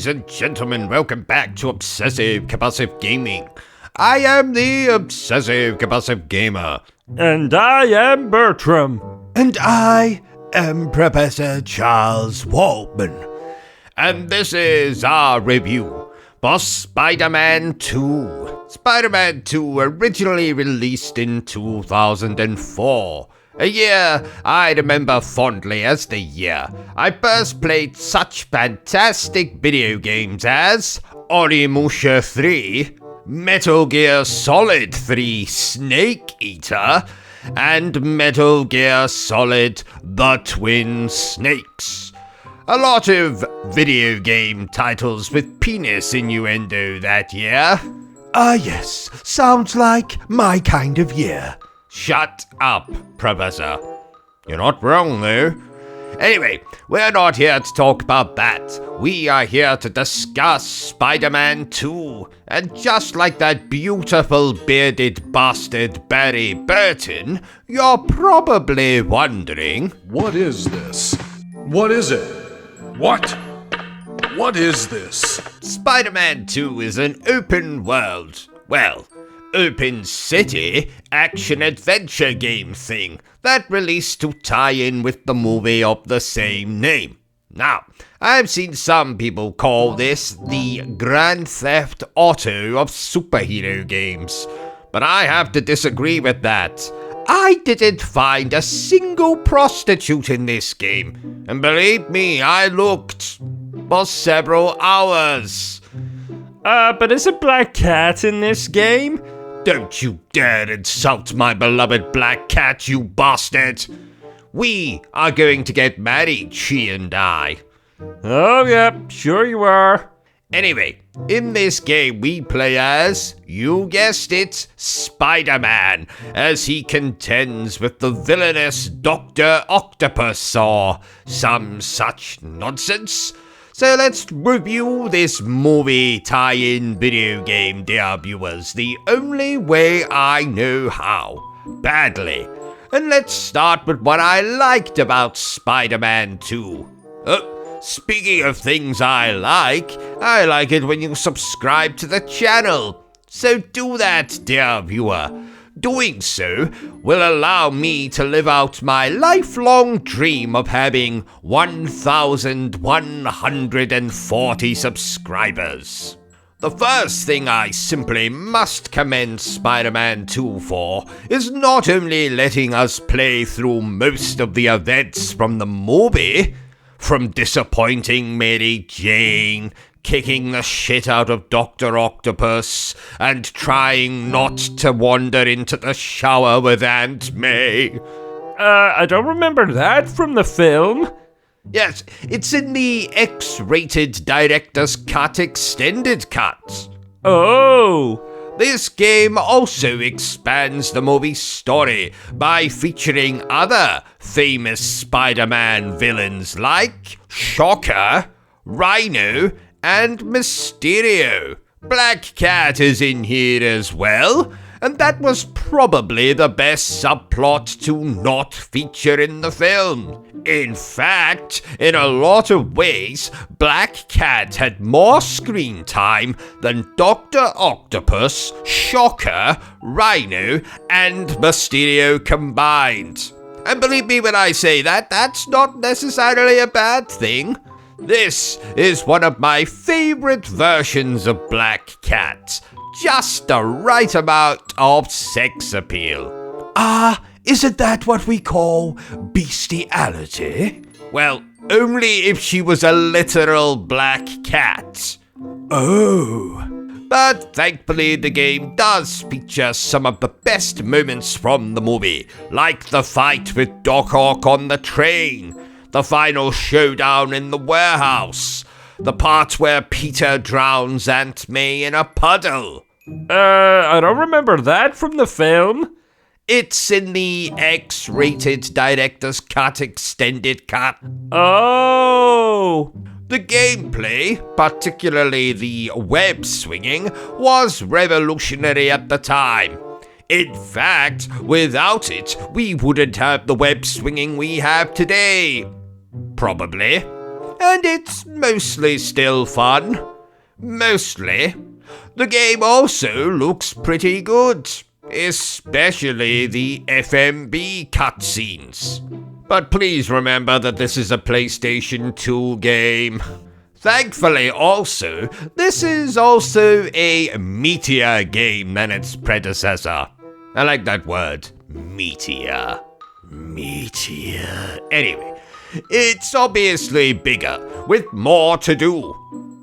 Ladies and gentlemen, welcome back to Obsessive Compulsive Gaming. I am the Obsessive Compulsive Gamer. And I am Bertram. And I am Professor Charles Waldman. And this is our review for Spider-Man 2. Spider-Man 2 originally released in 2004. A year I remember fondly as the year I first played such fantastic video games as Onimusha 3, Metal Gear Solid 3 Snake Eater, and Metal Gear Solid The Twin Snakes. A lot of video game titles with penis innuendo that year. Yes, sounds like my kind of year. Shut up, Professor. You're not wrong, though. Anyway, we're not here to talk about that. We are here to discuss Spider-Man 2. And just like that beautiful bearded bastard Barry Burton, you're probably wondering... What is this? What is it? What is this? Spider-Man 2 is an open world, open city action-adventure game thing that released to tie in with the movie of the same name. Now, I've seen some people call this the Grand Theft Auto of superhero games, but I have to disagree with that. I didn't find a single prostitute in this game, and believe me, I looked for several hours. But is a black cat in this game? Don't you dare insult my beloved black cat, you bastard! We are going to get married, she and I. Oh, yep, sure you are. Anyway, in this game we play as, you guessed it, Spider-Man, as he contends with the villainous Dr. Octopus or some such nonsense. So let's review this movie tie-in video game, dear viewers, the only way I know how. Badly. And let's start with what I liked about Spider-Man 2. Speaking of things I like it when you subscribe to the channel. So do that, dear viewer. Doing so will allow me to live out my lifelong dream of having 1,140 subscribers. The first thing I simply must commend Spider-Man 2 for is not only letting us play through most of the events from the movie, from disappointing Mary Jane, kicking the shit out of Dr. Octopus, and trying not to wander into the shower with Aunt May. I don't remember that from the film. Yes, it's in the X-rated Director's Cut Extended Cut. Oh! This game also expands the movie's story by featuring other famous Spider-Man villains like Shocker, Rhino, and Mysterio. Black Cat is in here as well, and that was probably the best subplot to not feature in the film. In fact, in a lot of ways, Black Cat had more screen time than Dr. Octopus, Shocker, Rhino, and Mysterio combined. And believe me when I say that, that's not necessarily a bad thing. This is one of my favorite versions of Black Cat. Just the right amount of sex appeal. Isn't that what we call bestiality? Well, only if she was a literal black cat. Oh. But thankfully the game does feature some of the best moments from the movie, like the fight with Doc Ock on the train, the final showdown in the warehouse, the part where Peter drowns Aunt May in a puddle. I don't remember that from the film. It's in the X-rated Director's Cut Extended Cut. Oh! The gameplay, particularly the web swinging, was revolutionary at the time. In fact, without it, we wouldn't have the web swinging we have today. Probably. and it's mostly still fun. Mostly. The game also looks pretty good, especially the FMB cutscenes. But please remember that this is a PlayStation 2 game. Thankfully also, this is also a meatier game than its predecessor. I like that word, meatier. Meatier. Anyway, it's obviously bigger, with more to do.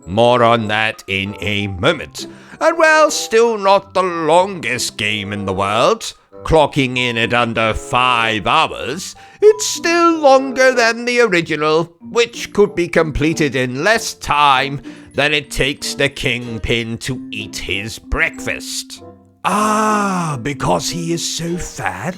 More on that in a moment. And while still not the longest game in the world, clocking in at under 5 hours, it's still longer than the original, which could be completed in less time than it takes the Kingpin to eat his breakfast. Ah, because he is so fat?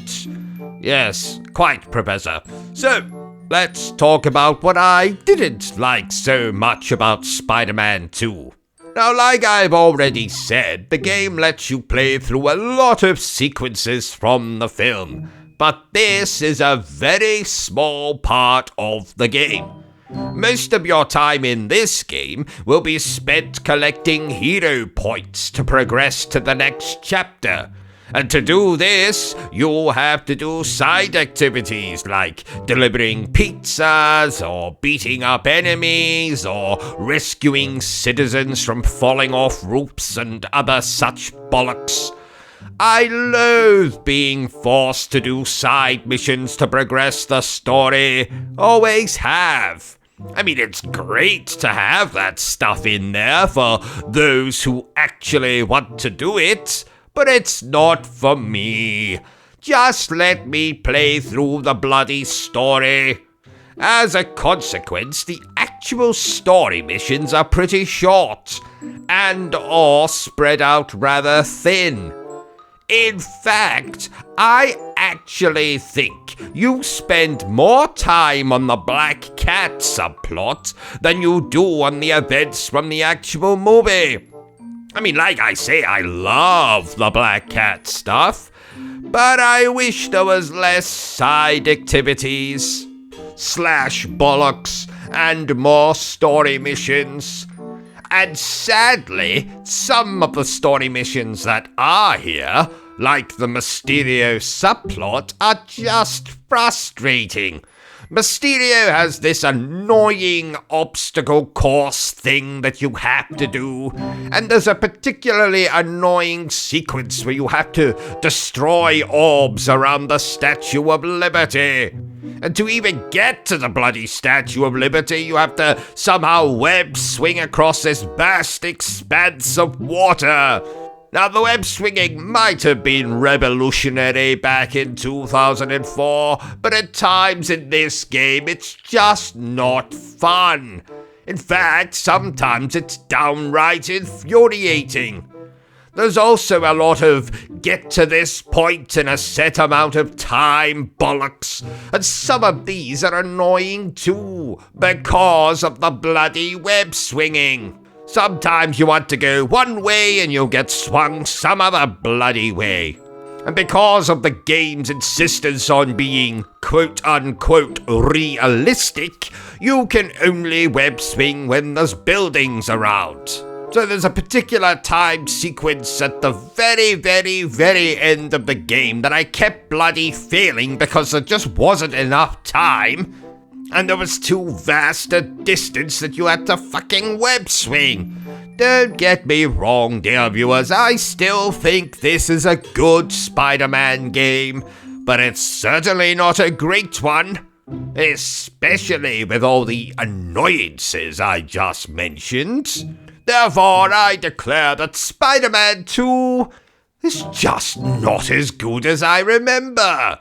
Yes, quite, Professor. So, let's talk about what I didn't like so much about Spider-Man 2. Now, like I've already said, the game lets you play through a lot of sequences from the film, but this is a very small part of the game. Most of your time in this game will be spent collecting hero points to progress to the next chapter. And to do this, you'll have to do side activities like delivering pizzas, or beating up enemies, or rescuing citizens from falling off roofs and other such bollocks. I loathe being forced to do side missions to progress the story. Always have. I mean, it's great to have that stuff in there for those who actually want to do it. But it's not for me. Just let me play through the bloody story. As a consequence, the actual story missions are pretty short, and or spread out rather thin. In fact, I actually think you spend more time on the Black Cat subplot than you do on the events from the actual movie. I mean, like I say, I love the Black Cat stuff, but I wish there was less side activities, slash bollocks, and more story missions. And sadly, some of the story missions that are here, like the Mysterio subplot, are just frustrating. Mysterio has this annoying obstacle course thing that you have to do, and there's a particularly annoying sequence where you have to destroy orbs around the Statue of Liberty. And to even get to the bloody Statue of Liberty, you have to somehow web swing across this vast expanse of water. Now, the web swinging might have been revolutionary back in 2004, but at times in this game, it's just not fun. In fact, sometimes it's downright infuriating. There's also a lot of get to this point in a set amount of time bollocks, and some of these are annoying too, because of the bloody web swinging. Sometimes you want to go one way and you'll get swung some other bloody way. And because of the game's insistence on being quote-unquote realistic, you can only web swing when there's buildings around. So there's a particular time sequence at the very, very, very end of the game that I kept bloody failing because there just wasn't enough time. And there was too vast a distance that you had to fucking web swing. Don't get me wrong, dear viewers, I still think this is a good Spider-Man game, but it's certainly not a great one, especially with all the annoyances I just mentioned. Therefore, I declare that Spider-Man 2 is just not as good as I remember.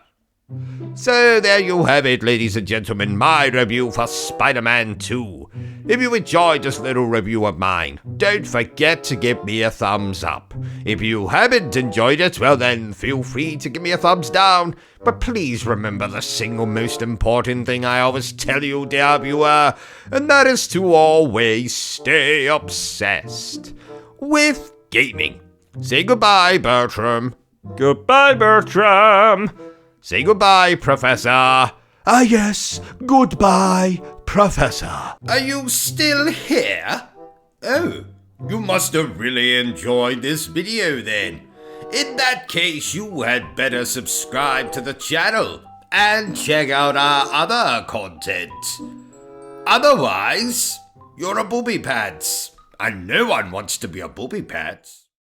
So there you have it, ladies and gentlemen, my review for Spider-Man 2. If you enjoyed this little review of mine, don't forget to give me a thumbs up. If you haven't enjoyed it, well then feel free to give me a thumbs down. But please remember the single most important thing I always tell you, dear viewer, and that is to always stay obsessed with gaming. Say goodbye, Bertram. Goodbye, Bertram. Say goodbye, Professor. Ah, yes. Goodbye, Professor. Are you still here? Oh, you must have really enjoyed this video then. In that case, you had better subscribe to the channel and check out our other content. Otherwise, you're a booby pants, and no one wants to be a booby pants.